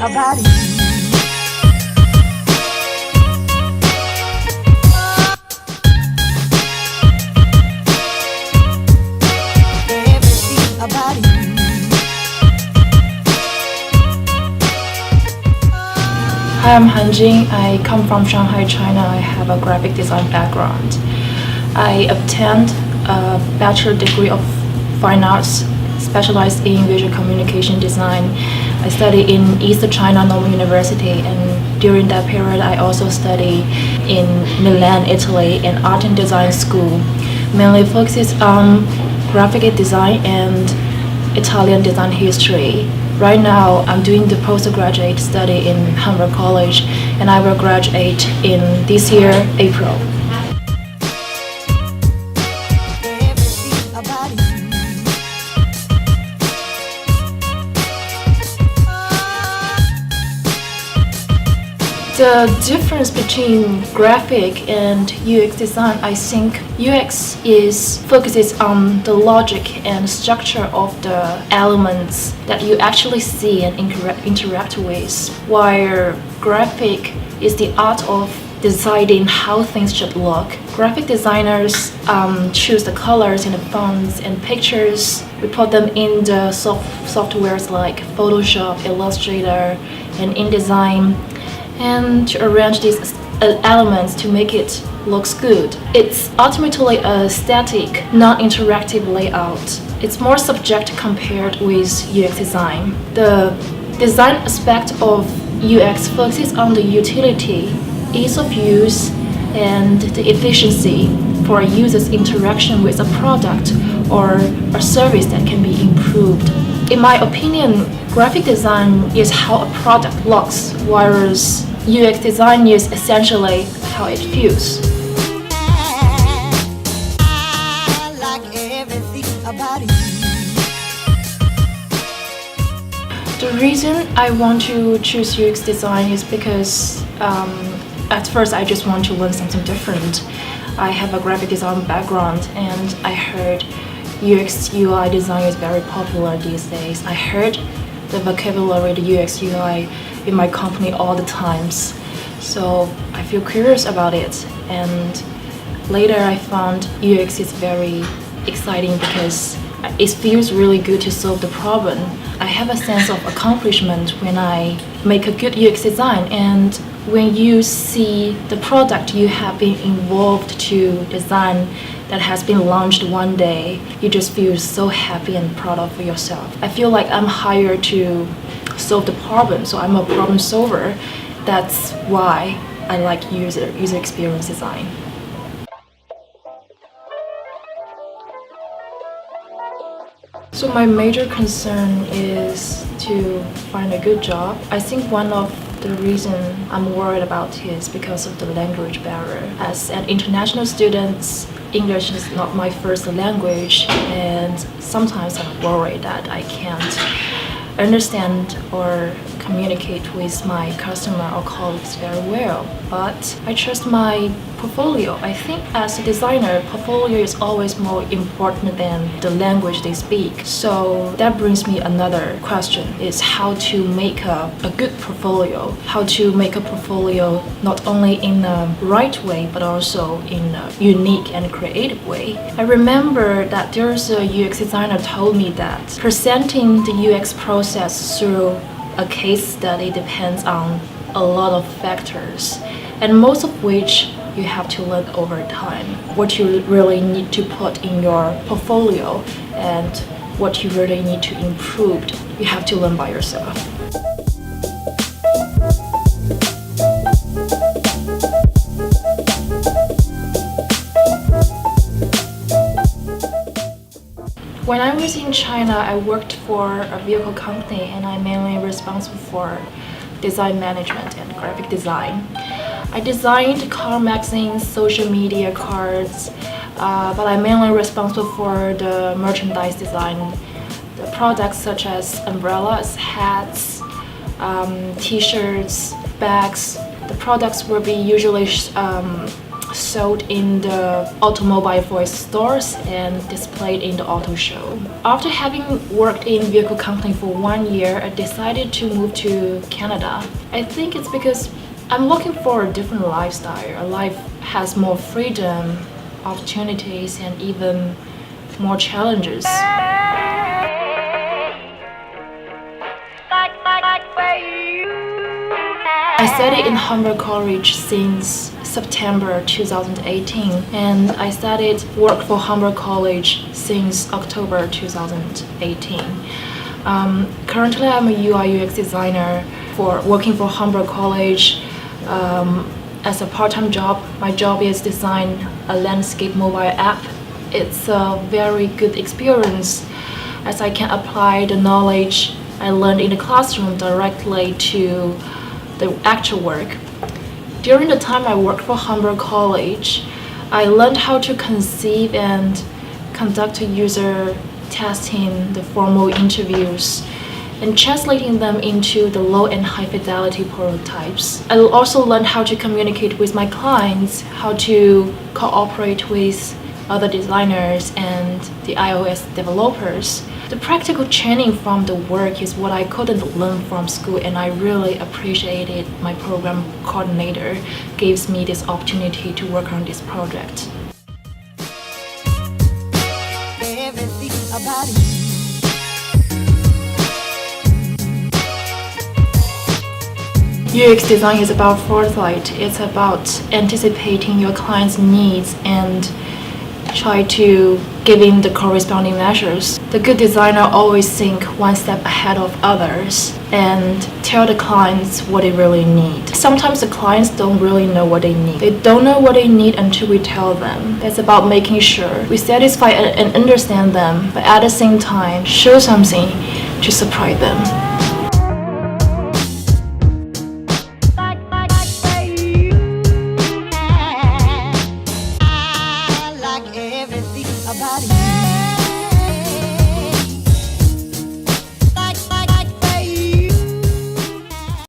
about it. Everything about it. Hi, I'm Hanjing. I come from Shanghai, China. I have a graphic design background. I obtained a bachelor degree of fine arts, specialized in visual communication design. I studied in East China Normal University, and during that period, I also studied in Milan, Italy, an art and design school, mainly focuses on graphic design and Italian design history. Right now, I'm doing the postgraduate study in Hamburg College, and I will graduate in this year, April. Everything about it. The difference between graphic and UX design, I think UX focuses on the logic and structure of the elements that you actually see and interact with, while graphic is the art of deciding how things should look. Graphic designers choose the colors and the fonts and pictures. We put them in the softwares like Photoshop, Illustrator, and InDesign, and to arrange these elements to make it looks good. It's ultimately a static, non-interactive layout. It's more subject compared with UX design. The design aspect of UX focuses on the utility, ease of use, and the efficiency for a user's interaction with a product or a service that can be improved. In my opinion, graphic design is how a product looks, whereas UX design is essentially how it feels. I like everything about it. The reason I want to choose UX design is because at first I just want to learn something different. I have a graphic design background, and I heard UX/UI design is very popular these days. I heard the vocabulary, the UX/UI in my company all the times. So I feel curious about it, and later I found UX is very exciting because it feels really good to solve the problem. I have a sense of accomplishment when I make a good UX design, and when you see the product you have been involved to design that has been launched one day, you just feel so happy and proud of yourself. I feel like I'm hired to solve the problem, so I'm a problem solver. That's why I like user experience design. So my major concern is to find a good job. I think one of the reason I'm worried about is because of the language barrier. As an international student, English is not my first language, and sometimes I'm worried that I can't understand or communicate with my customer or colleagues very well. But I trust my portfolio. I think as a designer, portfolio is always more important than the language they speak. So that brings me another question, is how to make a good portfolio. How to make a portfolio not only in a right way, but also in a unique and creative way. I remember that there's a UX designer told me that presenting the UX process through a case study depends on a lot of factors, and most of which you have to learn over time. What you really need to put in your portfolio and what you really need to improve, you have to learn by yourself. When I was in China, I worked for a vehicle company, and I'm mainly responsible for design management and graphic design. I designed car magazines, social media cards, but I'm mainly responsible for the merchandise design, the products such as umbrellas, hats, t-shirts, bags. The products will be usually sold in the automobile voice stores and displayed in the auto show. After having worked in vehicle company for 1 year, I decided to move to Canada. I think it's because I'm looking for a different lifestyle. A life has more freedom, opportunities, and even more challenges. I studied in Humber College since September 2018, and I started work for Humber College since October 2018. Currently, I'm a UI UX designer working for Humber College. As a part-time job, my job is design a landscape mobile app. It's a very good experience as I can apply the knowledge I learned in the classroom directly to the actual work. During the time I worked for Humber College, I learned how to conceive and conduct user testing, the formal interviews, and translating them into the low and high fidelity prototypes. I also learned how to communicate with my clients, how to cooperate with other designers and the iOS developers. The practical training from the work is what I couldn't learn from school, and I really appreciated my program coordinator gives me this opportunity to work on this project. Everything about you. UX design is about foresight. It's about anticipating your client's needs and try to give in the corresponding measures. The good designer always think one step ahead of others and tell the clients what they really need. Sometimes the clients don't really know what they need. They don't know what they need until we tell them. It's about making sure we satisfy and understand them, but at the same time show something to surprise them.